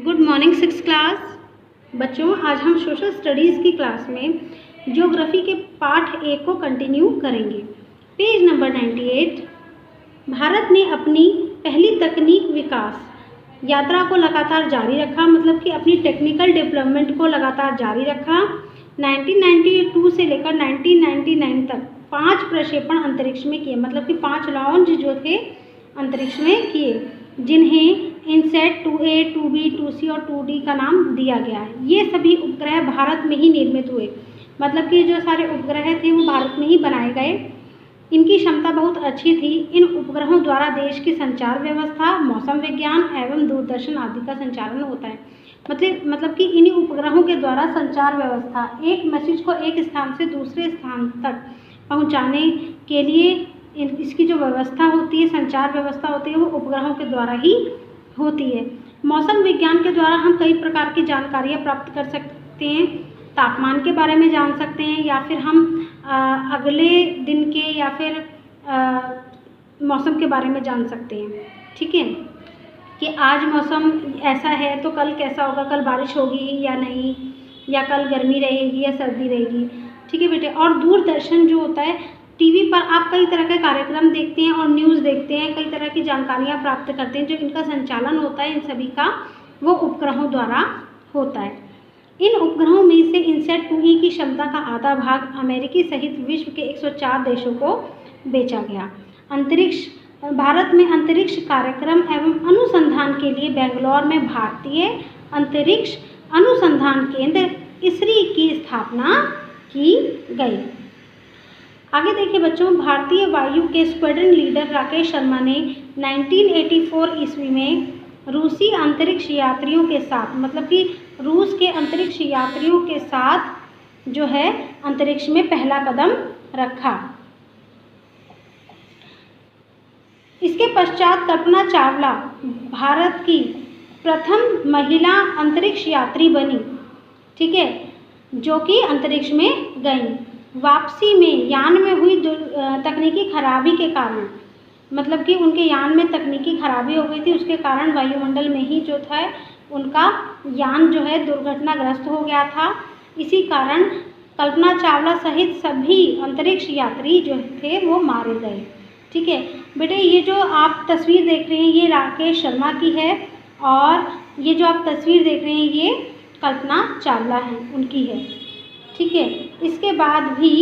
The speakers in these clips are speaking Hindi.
गुड मॉर्निंग सिक्स क्लास बच्चों। आज हम सोशल स्टडीज़ की क्लास में ज्योग्राफी के पाठ 1 को कंटिन्यू करेंगे। Page number 98। भारत ने अपनी पहली तकनीक विकास यात्रा को लगातार जारी रखा, मतलब कि अपनी टेक्निकल डेवलपमेंट को लगातार जारी रखा। 1992 से लेकर 1999 तक 5 प्रक्षेपण अंतरिक्ष में किए, मतलब कि 5 लॉन्च जो थे अंतरिक्ष में किए, जिन्हें इनसेट 2A, 2B, 2C और 2D का नाम दिया गया है। ये सभी उपग्रह भारत में ही निर्मित हुए, मतलब कि जो सारे उपग्रह थे वो भारत में ही बनाए गए। इनकी क्षमता बहुत अच्छी थी। इन उपग्रहों द्वारा देश की संचार व्यवस्था, मौसम विज्ञान एवं दूरदर्शन आदि का संचालन होता है। मतलब कि इन्हीं उपग्रहों के द्वारा संचार व्यवस्था, एक मैसेज को एक स्थान से दूसरे स्थान तक पहुंचाने के लिए इसकी जो व्यवस्था होती है, संचार व्यवस्था होती है, वो उपग्रहों के द्वारा ही होती है। मौसम विज्ञान के द्वारा हम कई प्रकार की जानकारियाँ प्राप्त कर सकते हैं। तापमान के बारे में जान सकते हैं, या फिर हम अगले दिन के या फिर मौसम के बारे में जान सकते हैं। ठीक है, कि आज मौसम ऐसा है तो कल कैसा होगा, कल बारिश होगी या नहीं, या कल गर्मी रहेगी या सर्दी रहेगी। ठीक है बेटे। और दूरदर्शन जो होता है, टीवी पर आप कई तरह के कार्यक्रम देखते हैं और न्यूज़ देखते हैं, कई तरह की जानकारियाँ प्राप्त करते हैं। जो इनका संचालन होता है इन सभी का, वो उपग्रहों द्वारा होता है। इन उपग्रहों में से इनसेट 2E की क्षमता का आधा भाग अमेरिकी सहित विश्व के 104 देशों को बेचा गया। भारत में अंतरिक्ष कार्यक्रम एवं अनुसंधान के लिए बेंगलोर में भारतीय अंतरिक्ष अनुसंधान केंद्र इसरी की स्थापना की गई। आगे देखिए बच्चों, भारतीय वायु के स्क्वाड्रन लीडर राकेश शर्मा ने 1984 ईस्वी में रूसी अंतरिक्ष यात्रियों के साथ, मतलब कि रूस के अंतरिक्ष यात्रियों के साथ जो है अंतरिक्ष में पहला कदम रखा। इसके पश्चात कल्पना चावला भारत की प्रथम महिला अंतरिक्ष यात्री बनी। ठीक है, जो कि अंतरिक्ष में गई। वापसी में यान में हुई तकनीकी खराबी के कारण, मतलब कि उनके यान में तकनीकी खराबी हो गई थी, उसके कारण वायुमंडल में ही जो था उनका यान जो है दुर्घटनाग्रस्त हो गया था। इसी कारण कल्पना चावला सहित सभी अंतरिक्ष यात्री जो थे वो मारे गए। ठीक है बेटे, ये जो आप तस्वीर देख रहे हैं ये राकेश शर्मा की है, और ये जो आप तस्वीर देख रहे हैं ये कल्पना चावला है, उनकी है। ठीक है, इसके बाद भी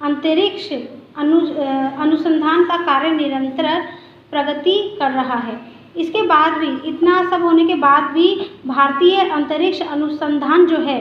अंतरिक्ष अनुसंधान का कार्य निरंतर प्रगति कर रहा है। इसके बाद भी, इतना सब होने के बाद भी भारतीय अंतरिक्ष अनुसंधान जो है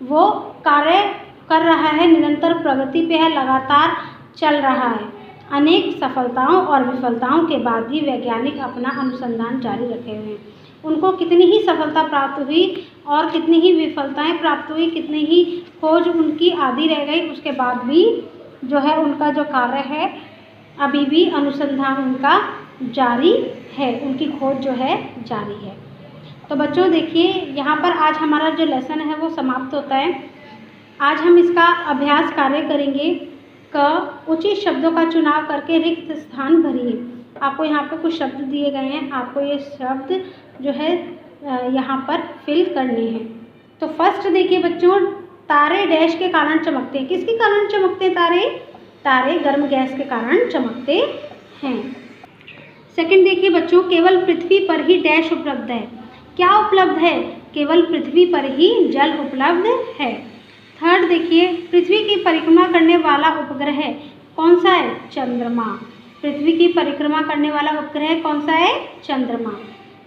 वो कार्य कर रहा है, निरंतर प्रगति पे है, लगातार चल रहा है। अनेक सफलताओं और विफलताओं के बाद भी वैज्ञानिक अपना अनुसंधान जारी रखे हुए हैं। उनको कितनी ही सफलता प्राप्त हुई और कितनी ही विफलताएं प्राप्त हुई, कितनी ही खोज उनकी आधी रह गई, उसके बाद भी जो है उनका जो कार्य है अभी भी अनुसंधान उनका जारी है, उनकी खोज जो है जारी है। तो बच्चों देखिए, यहाँ पर आज हमारा जो लेसन है वो समाप्त होता है। आज हम इसका अभ्यास कार्य करेंगे। उचित शब्दों का चुनाव करके रिक्त स्थान भरिए। आपको यहाँ पे कुछ शब्द दिए गए हैं, आपको ये शब्द जो है यहाँ पर फिल करने हैं। तो फर्स्ट देखिए बच्चों, तारे डैश के कारण चमकते हैं। किसके कारण चमकते हैं तारे? तारे गर्म गैस के कारण चमकते हैं। सेकंड देखिए बच्चों, केवल पृथ्वी पर ही डैश उपलब्ध है। क्या उपलब्ध है? केवल पृथ्वी पर ही जल उपलब्ध है। थर्ड देखिए, पृथ्वी की परिक्रमा करने वाला उपग्रह कौन सा है? चंद्रमा। पृथ्वी की परिक्रमा करने वाला उपग्रह कौन सा है? चंद्रमा।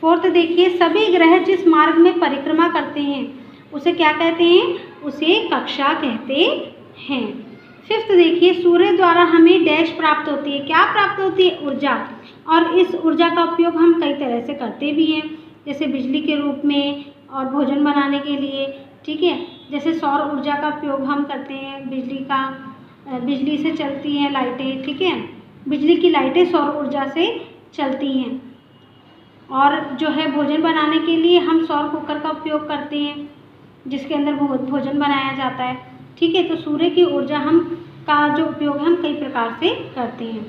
फोर्थ देखिए, सभी ग्रह जिस मार्ग में परिक्रमा करते हैं उसे क्या कहते हैं? उसे कक्षा कहते हैं। फिफ्थ देखिए, सूर्य द्वारा हमें डैश प्राप्त होती है। क्या प्राप्त होती है? ऊर्जा। और इस ऊर्जा का उपयोग हम कई तरह से करते भी हैं, जैसे बिजली के रूप में और भोजन बनाने के लिए। ठीक है, जैसे सौर ऊर्जा का उपयोग हम करते हैं, बिजली से चलती हैं लाइटें। ठीक है, बिजली की लाइटें सौर ऊर्जा से चलती हैं। और जो है भोजन बनाने के लिए हम सौर कुकर का उपयोग करते हैं, जिसके अंदर भोजन बनाया जाता है। ठीक है, तो सूर्य की ऊर्जा का जो उपयोग हम कई प्रकार से करते हैं।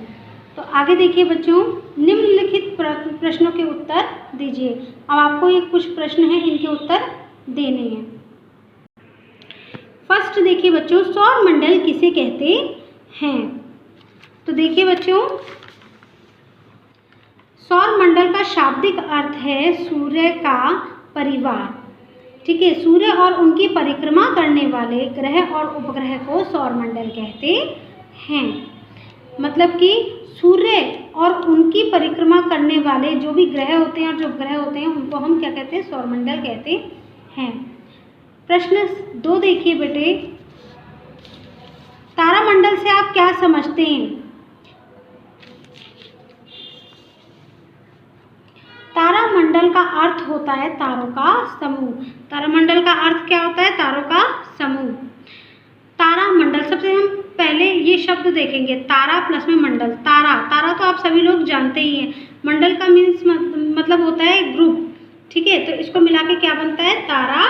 तो आगे देखिए बच्चों, निम्नलिखित प्रश्नों के उत्तर दीजिए। अब आपको ये कुछ प्रश्न हैं, इनके उत्तर देने हैं। फर्स्ट देखिए बच्चों, सौर मंडल किसे कहते हैं? तो देखिए बच्चों, सौर मंडल का शाब्दिक अर्थ है सूर्य का परिवार। ठीक है, सूर्य और उनकी परिक्रमा करने वाले ग्रह और उपग्रह को सौर मंडल कहते हैं। मतलब कि सूर्य और उनकी परिक्रमा करने वाले जो भी ग्रह होते हैं और जो उपग्रह होते हैं उनको हम क्या कहते हैं? सौरमंडल कहते हैं। प्रश्न 2 देखिए बेटे, तारामंडल से आप क्या समझते हैं? तारामंडल का अर्थ होता है तारों का समूह। तारामंडल का अर्थ क्या होता है? तारों का समूह। तारामंडल, सबसे हम पहले ये शब्द देखेंगे, तारा प्लस में मंडल। तारा, तारा तो आप सभी लोग जानते ही हैं। मंडल का मीन्स मतलब होता है ग्रुप। ठीक है, तो इसको मिला के क्या बनता है? तारा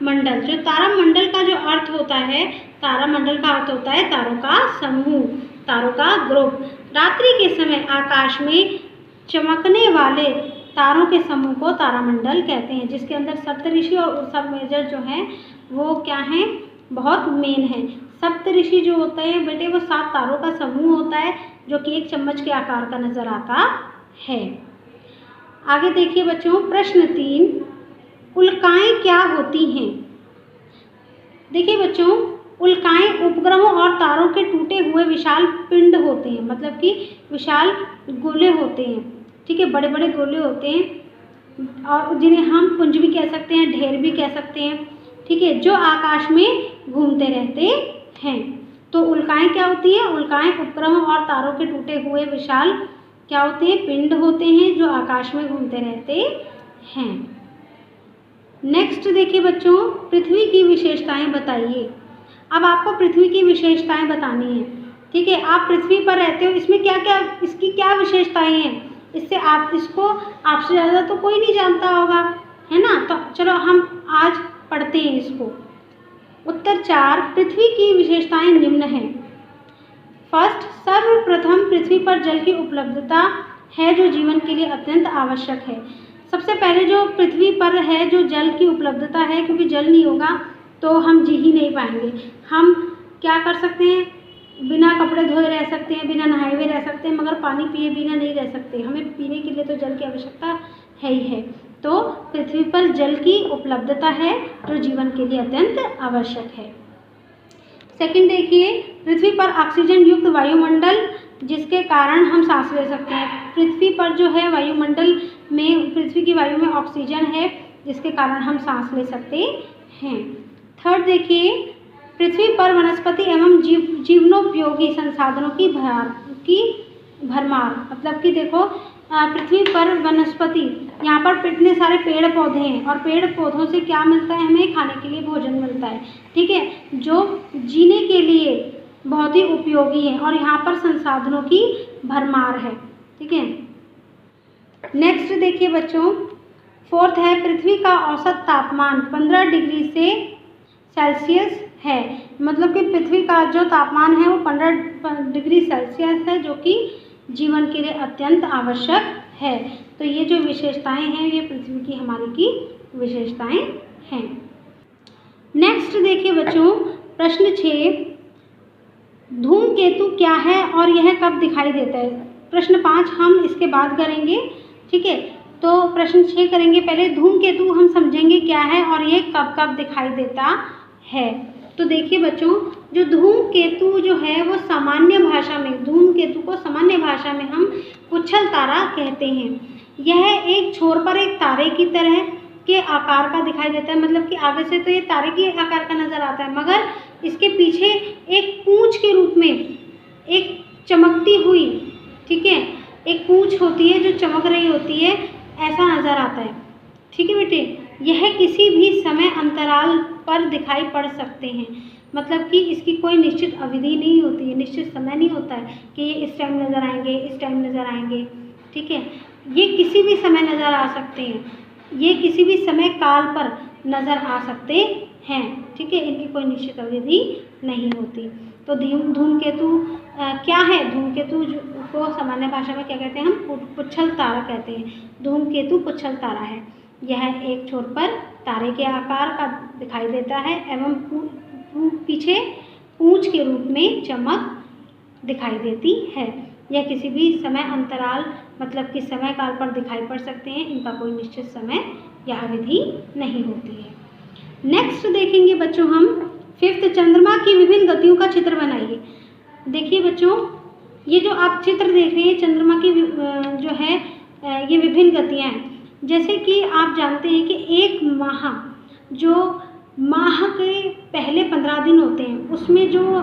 मंडल। जो तारामंडल का जो अर्थ होता है, तारामंडल का अर्थ होता है तारों का समूह, तारों का ग्रुप। रात्रि के समय आकाश में चमकने वाले तारों के समूह को तारामंडल कहते हैं, जिसके अंदर सप्तऋषि और उर्सा मेजर जो हैं वो क्या हैं? बहुत मेन है। सप्तऋषि जो होते हैं बेटे वो 7 तारों का समूह होता है, जो कि एक चम्मच के आकार का नजर आता है। आगे देखिए बच्चों, प्रश्न 3, उल्काएं क्या होती हैं? देखिए बच्चों, उल्काएं उपग्रहों और तारों के टूटे हुए विशाल पिंड होते हैं, मतलब कि विशाल गोले होते हैं। ठीक है, बड़े बड़े गोले होते हैं और जिन्हें हम पुंज भी कह सकते हैं, ढेर भी कह सकते हैं। ठीक है, जो आकाश में घूमते रहते हैं। तो उल्काएं क्या होती हैं? उल्काएं उपग्रहों और तारों के टूटे हुए विशाल क्या होते हैं? पिंड होते हैं, जो आकाश में घूमते रहते हैं। नेक्स्ट देखिए बच्चों, पृथ्वी की विशेषताएं बताइए। अब आपको पृथ्वी की विशेषताएं बतानी है। ठीक है, आप पृथ्वी पर रहते हो, इसमें क्या क्या, इसकी क्या विशेषताएं हैं? इससे आप इसको आपसे ज़्यादा तो कोई नहीं जानता होगा, है ना? तो चलो हम आज पढ़ते हैं इसको। उत्तर 4, पृथ्वी की विशेषताएं निम्न हैं। फर्स्ट, सर्वप्रथम पृथ्वी पर जल की उपलब्धता है, जो जीवन के लिए अत्यंत आवश्यक है। सबसे पहले जो पृथ्वी पर है, जो जल की उपलब्धता है, क्योंकि जल नहीं होगा तो हम जी ही नहीं पाएंगे। हम क्या कर सकते हैं? बिना कपड़े धोए रह सकते हैं, बिना नहाए हुए रह सकते हैं, मगर पानी पिए बिना नहीं रह सकते। हमें पीने के लिए तो जल की आवश्यकता है ही है। तो पृथ्वी पर जल की उपलब्धता है, जो जीवन के लिए अत्यंत आवश्यक है। सेकंड देखिए, पृथ्वी पर ऑक्सीजन युक्त वायुमंडल, जिसके कारण हम सांस ले सकते हैं। पृथ्वी पर जो है वायुमंडल में, पृथ्वी की वायु में ऑक्सीजन है, जिसके कारण हम सांस ले सकते हैं। थर्ड देखिए, पृथ्वी पर वनस्पति एवं जीवनोपयोगी संसाधनों की भरमार। मतलब कि देखो, पृथ्वी पर वनस्पति, यहाँ पर इतने सारे पेड़ पौधे हैं और पेड़ पौधों से क्या मिलता है? हमें खाने के लिए भोजन मिलता है। ठीक है, जो जीने के लिए बहुत ही उपयोगी है और यहाँ पर संसाधनों की भरमार है। ठीक है, नेक्स्ट देखिए बच्चों, फोर्थ है, पृथ्वी का औसत तापमान 15 डिग्री से सेल्सियस है। मतलब कि पृथ्वी का जो तापमान है वो 15 डिग्री सेल्सियस है, जो कि जीवन के लिए अत्यंत आवश्यक है। तो ये जो विशेषताएं हैं, ये पृथ्वी की हमारी की विशेषताएं हैं। नेक्स्ट देखिए बच्चों, प्रश्न 6, धूमकेतु क्या है और यह कब दिखाई देता है? प्रश्न 5 हम इसके बाद करेंगे। ठीक है, तो प्रश्न 6 करेंगे पहले। धूमकेतु हम समझेंगे क्या है और ये कब कब दिखाई देता है। तो देखिए बच्चों, जो धूमकेतु जो है वो सामान्य भाषा में, धूमकेतु को सामान्य भाषा में हम पुच्छल तारा कहते हैं। यह एक छोर पर एक तारे की तरह के आकार का दिखाई देता है। मतलब कि आगे से तो ये तारे के आकार का नज़र आता है, मगर इसके पीछे एक पूंछ के रूप में एक चमकती हुई, ठीक है, एक पूंछ होती है जो चमक रही होती है, ऐसा नज़र आता है। ठीक है बेटे, यह किसी भी समय अंतराल पर दिखाई पड़ सकते हैं। मतलब कि इसकी कोई निश्चित अवधि नहीं होती है, निश्चित समय नहीं होता है कि ये इस टाइम नज़र आएंगे, इस टाइम नज़र आएंगे। ठीक है, ये किसी भी समय नज़र आ सकते हैं। ये किसी भी समय काल पर नज़र आ सकते हैं। ठीक है, इनकी कोई निश्चित अवधि नहीं होती। तो धूमकेतु क्या है? धूमकेतु को सामान्य भाषा में क्या कहते हैं? हम पुच्छल तारा कहते हैं। धूमकेतु पुच्छल तारा है। यह एक छोर पर तारे के आकार का दिखाई देता है एवं पीछे पूंछ के रूप में चमक दिखाई देती है। यह किसी भी समय अंतराल मतलब कि समय काल पर दिखाई पड़ सकते हैं। इनका कोई निश्चित समय या अवधि नहीं होती है। नेक्स्ट देखेंगे बच्चों हम 5th, चंद्रमा की विभिन्न गतियों का चित्र बनाइए। देखिए बच्चों, ये जो आप चित्र देख रहे हैं चंद्रमा की जो है ये विभिन्न गतियाँ हैं। जैसे कि आप जानते हैं कि एक माह, जो माह के पहले 15 दिन होते हैं, उसमें जो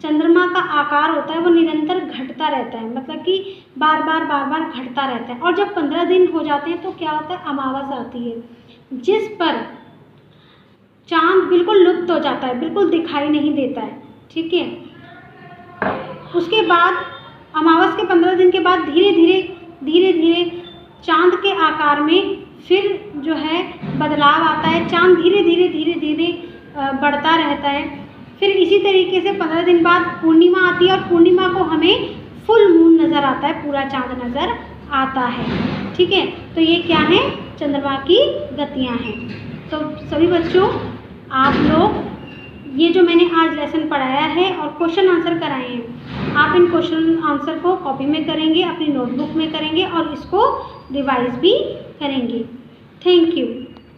चंद्रमा का आकार होता है वो निरंतर घटता रहता है, मतलब कि बार बार घटता रहता है। और जब 15 दिन हो जाते हैं तो क्या होता है? अमावस आती है, जिस पर चांद बिल्कुल लुप्त हो जाता है, बिल्कुल दिखाई नहीं देता है। ठीक है, उसके बाद अमावस के 15 दिन के बाद धीरे धीरे चांद के आकार में फिर जो है बदलाव आता है। चांद धीरे धीरे बढ़ता रहता है। फिर इसी तरीके से 15 दिन बाद पूर्णिमा आती है और पूर्णिमा को हमें फुल मून नज़र आता है, पूरा चांद नज़र आता है। ठीक है, तो ये क्या है? चंद्रमा की गतियाँ हैं। तो सभी बच्चों, आप लोग ये जो मैंने आज लेसन पढ़ाया है और क्वेश्चन आंसर कराए हैं, आप इन क्वेश्चन आंसर को कॉपी में करेंगे, अपनी नोटबुक में करेंगे और इसको रिवाइज भी करेंगे। Thank you.